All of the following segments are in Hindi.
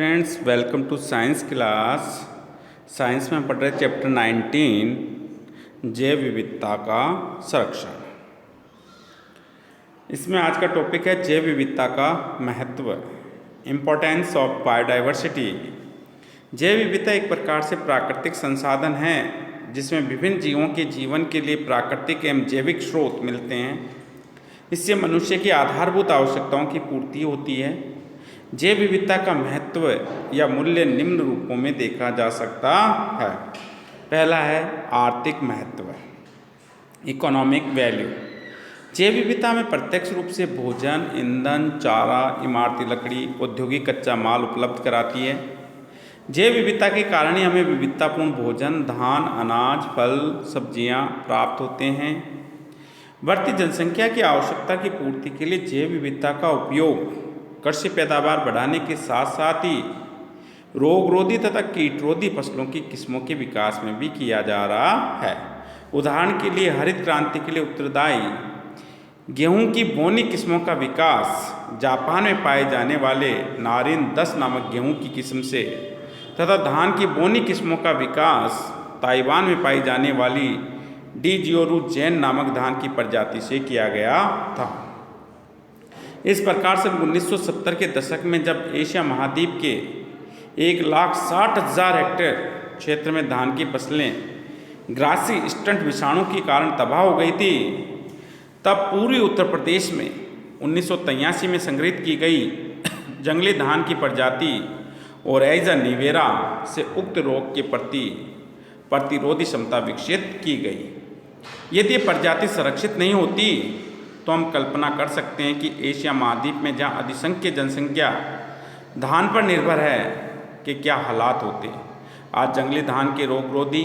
Friends, welcome to science class. Science में हम पढ़ रहे चैप्टर 19 जैव विविधता का संरक्षण। इसमें आज का टॉपिक है जैव विविधता का महत्व, इम्पोर्टेंस ऑफ बायोडाइवर्सिटी। जैव विविधता एक प्रकार से प्राकृतिक संसाधन है जिसमें विभिन्न जीवों के जीवन के लिए प्राकृतिक एवं जैविक स्रोत मिलते हैं। इससे मनुष्य की आधारभूत आवश्यकताओं की पूर्ति होती है। जैव विविधता का महत्व या मूल्य निम्न रूपों में देखा जा सकता है। पहला है आर्थिक महत्व, इकोनॉमिक वैल्यू। जैव विविधता में प्रत्यक्ष रूप से भोजन, ईंधन, चारा, इमारती लकड़ी, औद्योगिक कच्चा माल उपलब्ध कराती है। जैव विविधता के कारण ही हमें विविधतापूर्ण भोजन, धान, अनाज, फल, सब्जियां प्राप्त होते हैं। बढ़ती जनसंख्या की आवश्यकता की पूर्ति के लिए जैव विविधता का उपयोग कृषि पैदावार बढ़ाने के साथ साथ ही रोगरोधी तथा कीटरोधी फसलों की किस्मों के विकास में भी किया जा रहा है। उदाहरण के लिए हरित क्रांति के लिए उत्तरदायी गेहूं की बोनी किस्मों का विकास जापान में पाए जाने वाले नारिन 10 नामक गेहूं की किस्म से तथा धान की बोनी किस्मों का विकास ताइवान में पाई जाने वाली डी जियोरू जैन नामक धान की प्रजाति से किया गया था। इस प्रकार से 1970 के दशक में जब एशिया महाद्वीप के 1,60,000 हेक्टेयर क्षेत्र में धान की फसलें ग्रासी स्टंट विषाणु के कारण तबाह हो गई थी, तब पूर्वी उत्तर प्रदेश में 1983 में संग्रहित की गई जंगली धान की प्रजाति ओरैजा निवेरा से उक्त रोग के प्रति प्रतिरोधी क्षमता विकसित की गई। यदि ये प्रजाति संरक्षित नहीं होती तो हम कल्पना कर सकते हैं कि एशिया महाद्वीप में जहाँ अधिसंख्य जनसंख्या धान पर निर्भर है कि क्या हालात होते। आज जंगली धान के रोगरोधी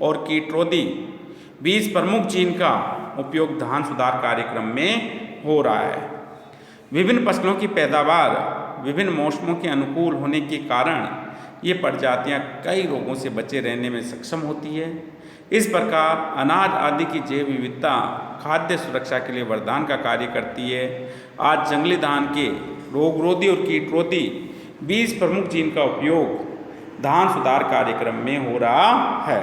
और कीटरोधी 20 प्रमुख जीन का उपयोग धान सुधार कार्यक्रम में हो रहा है। विभिन्न फसलों की पैदावार विभिन्न मौसमों के अनुकूल होने के कारण ये प्रजातियाँ कई रोगों से बचे रहने में सक्षम होती है। इस प्रकार अनाज आदि की जैव विविधता खाद्य सुरक्षा के लिए वरदान का कार्य करती है। आज जंगली धान के रोगरोधी और कीटरोधी 20 प्रमुख जीन का उपयोग धान सुधार कार्यक्रम में हो रहा है।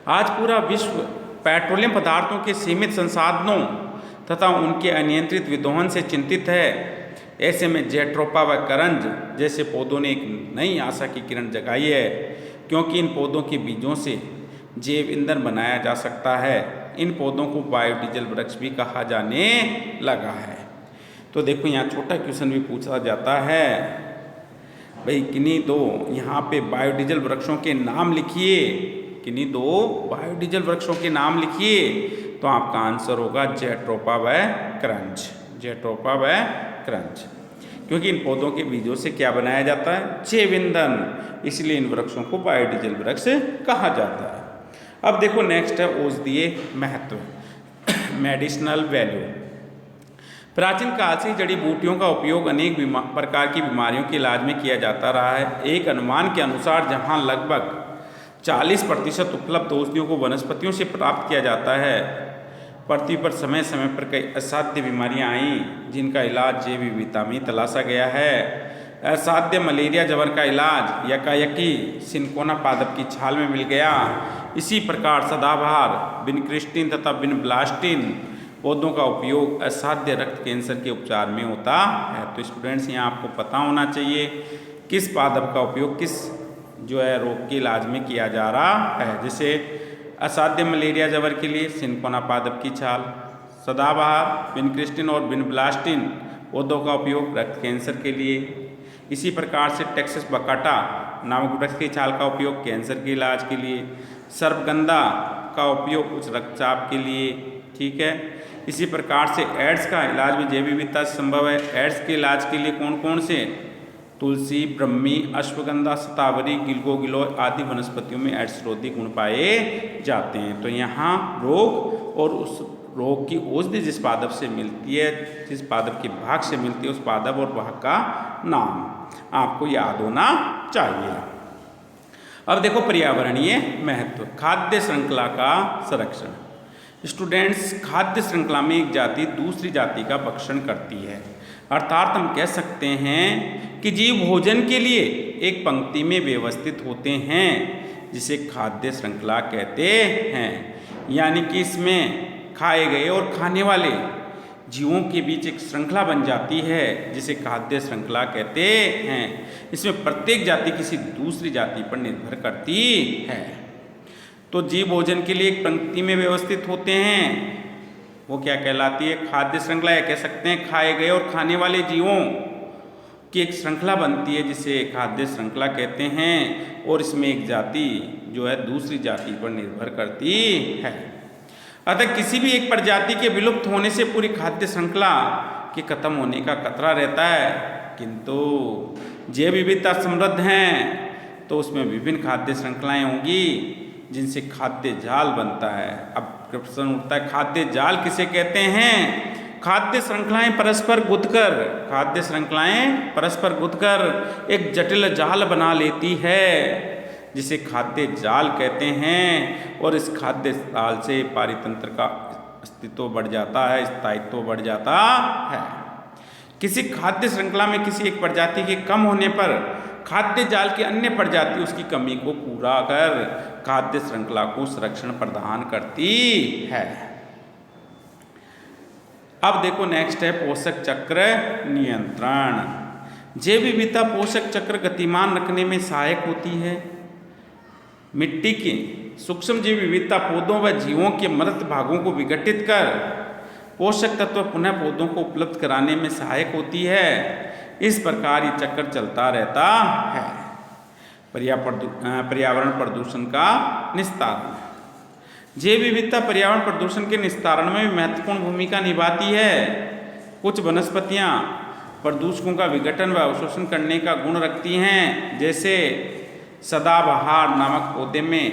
आज पूरा विश्व पेट्रोलियम पदार्थों के सीमित संसाधनों तथा उनके अनियंत्रित विदोहन से चिंतित है। ऐसे में जैट्रोपा व करंज जैसे पौधों ने एक नई आशा की किरण जगाई है, क्योंकि इन पौधों के बीजों से जैव ईंधन बनाया जा सकता है। इन पौधों को बायोडीजल वृक्ष भी कहा जाने लगा है। तो देखो यहाँ छोटा क्वेश्चन भी पूछा जाता है, भाई किन्हीं दो यहाँ पे बायोडीजल वृक्षों के नाम लिखिए, किन्हीं दो बायोडीजल वृक्षों के नाम लिखिए। तो आपका आंसर होगा जैट्रोपा व करंज, जैट्रोपा व करंज, क्योंकि इन पौधों के बीजों से क्या बनाया जाता है? जैव ईंधन। इसलिए इन वृक्षों को बायोडीजल वृक्ष कहा जाता है। अब देखो नेक्स्ट है औषधीय महत्व, मेडिसिनल वैल्यू। प्राचीन काल से जड़ी बूटियों का उपयोग अनेक प्रकार की बीमारियों के इलाज में किया जाता रहा है। एक अनुमान के अनुसार जहां लगभग 40% उपलब्ध औषधियों को वनस्पतियों से प्राप्त किया जाता है, पृथ्वी पर समय समय पर कई असाध्य बीमारियां आईं जिनका इलाज जैव विविधता में तलाशा गया है। असाध्य मलेरिया जबर का इलाज यकायकी सिनकोना पादप की छाल में मिल गया। इसी प्रकार सदाबहार, विनक्रिस्टिन तथा विनब्लास्टिन पौधों का उपयोग असाध्य रक्त कैंसर के उपचार में होता है। तो स्टूडेंट्स यहाँ आपको पता होना चाहिए किस पादप का उपयोग किस जो है रोग के इलाज में किया जा रहा है। जैसे असाध्य मलेरिया जबर के लिए सिनकोना पादप की छाल, सदाबहार, विनक्रिस्टिन और विनब्लास्टिन पौधों का उपयोग रक्त कैंसर के लिए। इसी प्रकार से टेक्सस बकाटा नामक वृक्ष की छाल का उपयोग कैंसर के इलाज के लिए, सर्पगंधा का उपयोग उच्च रक्तचाप के लिए, ठीक है। इसी प्रकार से एड्स का इलाज भी जैव विविधता से संभव है। एड्स के इलाज के लिए कौन कौन से? तुलसी, ब्रह्मी, अश्वगंधा, शतावरी, गिलगो गिलोय आदि वनस्पतियों में एड्स रोधी गुण पाए जाते हैं। तो यहाँ रोग और उस रोग की औषधि जिस पादप से मिलती है, जिस पादप के भाग से मिलती है, उस पादप और भाग का नाम आपको याद होना चाहिए। अब देखो पर्यावरणीय महत्व, खाद्य श्रृंखला का संरक्षण। स्टूडेंट्स, खाद्य श्रृंखला में एक जाति दूसरी जाति का भक्षण करती है, अर्थात हम कह सकते हैं कि जीव भोजन के लिए एक पंक्ति में व्यवस्थित होते हैं, जिसे खाद्य श्रृंखला कहते हैं। यानी कि इसमें खाए गए और खाने वाले जीवों के बीच एक श्रृंखला बन जाती है, जिसे खाद्य श्रृंखला कहते हैं। इसमें प्रत्येक जाति किसी दूसरी जाति पर निर्भर करती है। तो जीव भोजन के लिए एक पंक्ति में व्यवस्थित होते हैं, वो क्या कहलाती है? खाद्य श्रृंखला। या कह सकते हैं खाए गए और खाने वाले जीवों की एक श्रृंखला बनती है, जिसे खाद्य श्रृंखला कहते हैं। और इसमें एक जाति जो है दूसरी जाति पर निर्भर करती है। अतः किसी भी एक प्रजाति के विलुप्त होने से पूरी खाद्य श्रृंखला के खत्म होने का खतरा रहता है। किंतु जैव विविधता समृद्ध हैं, तो उसमें विभिन्न खाद्य श्रृंखलाएं होंगी, जिनसे खाद्य जाल बनता है। अब प्रश्न उठता है, खाद्य जाल किसे कहते हैं? खाद्य श्रृंखलाएं परस्पर गुंथकर एक जटिल जाल बना लेती है, जिसे खाद्य जाल कहते हैं। और इस खाद्य जाल से पारितंत्र का अस्तित्व बढ़ जाता है, स्थायित्व बढ़ जाता है। किसी खाद्य श्रृंखला में किसी एक प्रजाति के कम होने पर खाद्य जाल की अन्य प्रजाति उसकी कमी को पूरा कर खाद्य श्रृंखला को संरक्षण प्रदान करती है। अब देखो नेक्स्ट है पोषक चक्र नियंत्रण। जैव विविधता पोषक चक्र गतिमान रखने में सहायक होती है। मिट्टी की सूक्ष्म जैव विविधता पौधों व जीवों के मृत भागों को विघटित कर पोषक तत्व पुनः पौधों को उपलब्ध कराने में सहायक होती है। इस प्रकार ये चक्र चलता रहता है। पर्यावरण प्रदूषण का निस्तारण। जैव विविधता पर्यावरण प्रदूषण के निस्तारण में महत्वपूर्ण भूमिका निभाती है। कुछ वनस्पतियां प्रदूषकों का विघटन व अवशोषण करने का गुण रखती हैं, जैसे सदाबहार नामक पौधे में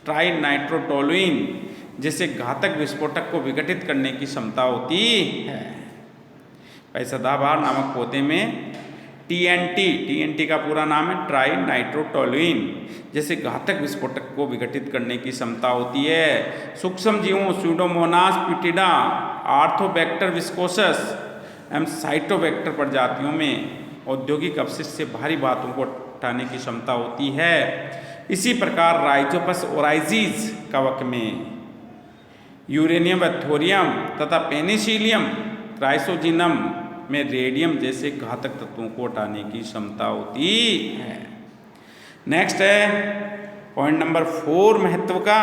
ट्राइनाइट्रोटोलुइन जैसे घातक विस्फोटक को विघटित करने की क्षमता होती है। भाई सदाबहार नामक पौधे में टीएनटी का पूरा नाम है ट्राइनाइट्रोटोलुइन जैसे घातक विस्फोटक को विघटित करने की क्षमता होती है। सूक्ष्म जीवों स्यूडोमोनास पिटिडा, आर्थोबैक्टर विस्कोसस एवं साइटोबैक्टर प्रजातियों में औद्योगिक अपशिष्ट से भारी बातों को उठाने की क्षमता होती है। इसी प्रकार राइजोपस ओराइजीज कवक में यूरेनियम व थोरियम तथा पेनिसिलियम क्राइसोजिनम में रेडियम जैसे घातक तत्वों को हटाने की क्षमता होती है। नेक्स्ट है पॉइंट नंबर 4 महत्व का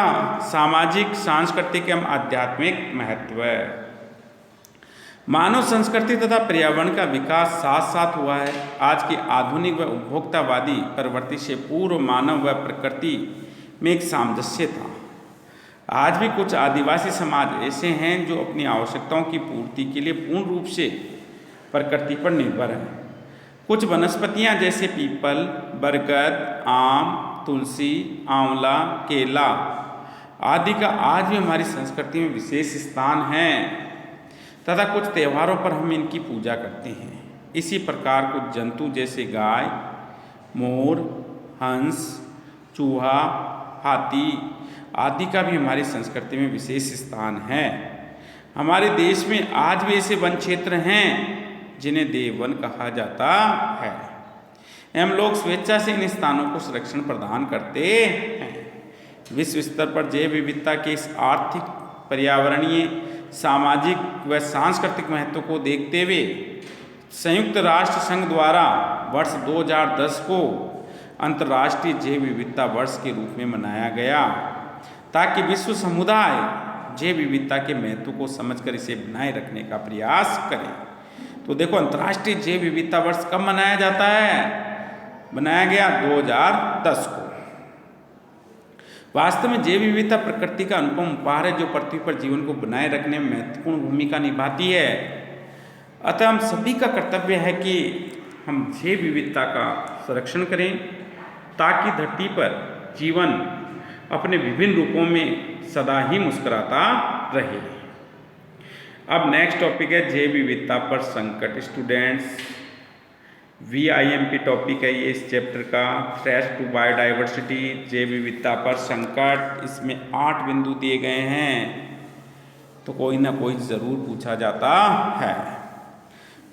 सामाजिक सांस्कृतिक एवं आध्यात्मिक महत्व। मानव संस्कृति तथा पर्यावरण का विकास साथ साथ हुआ है। आज की आधुनिक व उपभोक्तावादी प्रवृत्ति से पूर्व मानव व प्रकृति में एक सामंजस्य था। आज भी कुछ आदिवासी समाज ऐसे हैं जो अपनी आवश्यकताओं की पूर्ति के लिए पूर्ण रूप से प्रकृति पर निर्भर हैं। कुछ वनस्पतियां जैसे पीपल, बरगद, आम, तुलसी, आंवला, केला आदि का आज भी हमारी संस्कृति में विशेष स्थान है तथा कुछ त्योहारों पर हम इनकी पूजा करते हैं। इसी प्रकार कुछ जंतु जैसे गाय, मोर, हंस, चूहा, हाथी आदि का भी हमारी संस्कृति में विशेष स्थान है। हमारे देश में आज भी ऐसे वन क्षेत्र हैं जिन्हें देववन कहा जाता है। हम लोग स्वेच्छा से इन स्थानों को संरक्षण प्रदान करते हैं। विश्व स्तर पर जैव विविधता के इस आर्थिक, पर्यावरणीय, सामाजिक व सांस्कृतिक महत्व को देखते हुए संयुक्त राष्ट्र संघ द्वारा वर्ष 2010 को अंतर्राष्ट्रीय जैव विविधता वर्ष के रूप में मनाया गया, ताकि विश्व समुदाय जैव विविधता के महत्व को समझकर इसे बनाए रखने का प्रयास करें। तो देखो अंतर्राष्ट्रीय जैव विविधता वर्ष कब मनाया जाता है? बनाया गया 2010 को। वास्तव में जैव विविधता प्रकृति का अनुपम उपहार है जो पृथ्वी पर जीवन को बनाए रखने में महत्वपूर्ण भूमिका निभाती है। अतः हम सभी का कर्तव्य है कि हम जैव विविधता का संरक्षण करें ताकि धरती पर जीवन अपने विभिन्न रूपों में सदा ही मुस्कुराता रहे। अब नेक्स्ट टॉपिक है जैव विविधता पर संकट। स्टूडेंट्स VIMP टॉपिक है ये इस चैप्टर का, थ्रेट टू बायोडाइवर्सिटी, जैव विविधता पर संकट। इसमें 8 बिंदु दिए गए हैं, तो कोई ना कोई ज़रूर पूछा जाता है।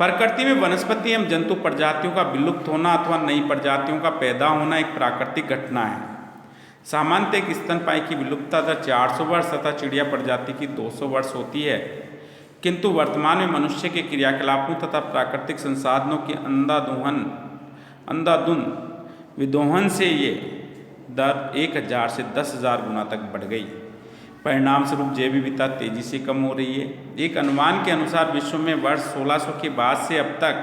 प्रकृति में वनस्पति एवं जंतु प्रजातियों का विलुप्त होना अथवा नई प्रजातियों का पैदा होना एक प्राकृतिक घटना है। सामान्यतः एक स्तनपायी की विलुप्तता दर 400 वर्ष तथा चिड़िया प्रजाति की 200 वर्ष होती है, किंतु वर्तमान में मनुष्य के क्रियाकलापों तथा प्राकृतिक संसाधनों के अंधाधुंध विदोहन से ये दर 1000 से 10,000 गुना तक बढ़ गई। परिणाम स्वरूप जैव विविधता तेजी से कम हो रही है। एक अनुमान के अनुसार विश्व में वर्ष 1600 के बाद से अब तक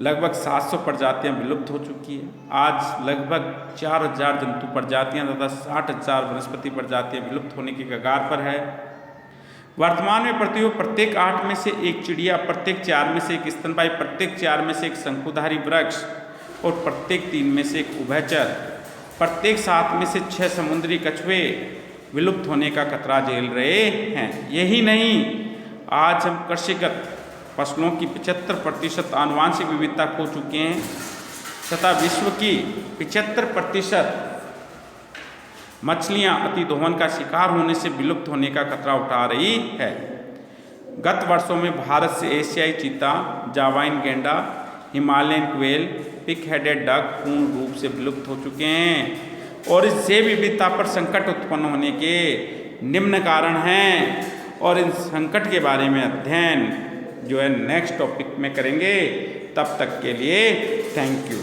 लगभग 700 प्रजातियां विलुप्त हो चुकी है। आज लगभग 4000 जंतु प्रजातियां तथा 60,000 वनस्पति प्रजातियां विलुप्त होने के कगार पर है। वर्तमान में पृथ्वी पर प्रत्येक 8 में से एक चिड़िया, प्रत्येक 4 में से एक स्तनपायी, प्रत्येक 4 में से एक शंकुधारी वृक्ष और प्रत्येक 3 में से एक उभयचर, प्रत्येक 7 में से 6 समुद्री कछुए विलुप्त होने का खतरा झेल रहे हैं। यही नहीं, आज हम कृषिगत फसलों की 75% आनुवांशिक विविधता खो चुके हैं तथा विश्व की 75% मछलियां अतिदोहन का शिकार होने से विलुप्त होने का खतरा उठा रही है। गत वर्षों में भारत से एशियाई चीता, जावाइन गैंडा, Himalayan quail, pink headed duck पूर्ण रूप से विलुप्त हो चुके हैं और इस जैव विविधता पर संकट उत्पन्न होने के निम्न कारण हैं और इन संकट के बारे में अध्ययन जो है नेक्स्ट टॉपिक में करेंगे। तब तक के लिए थैंक यू।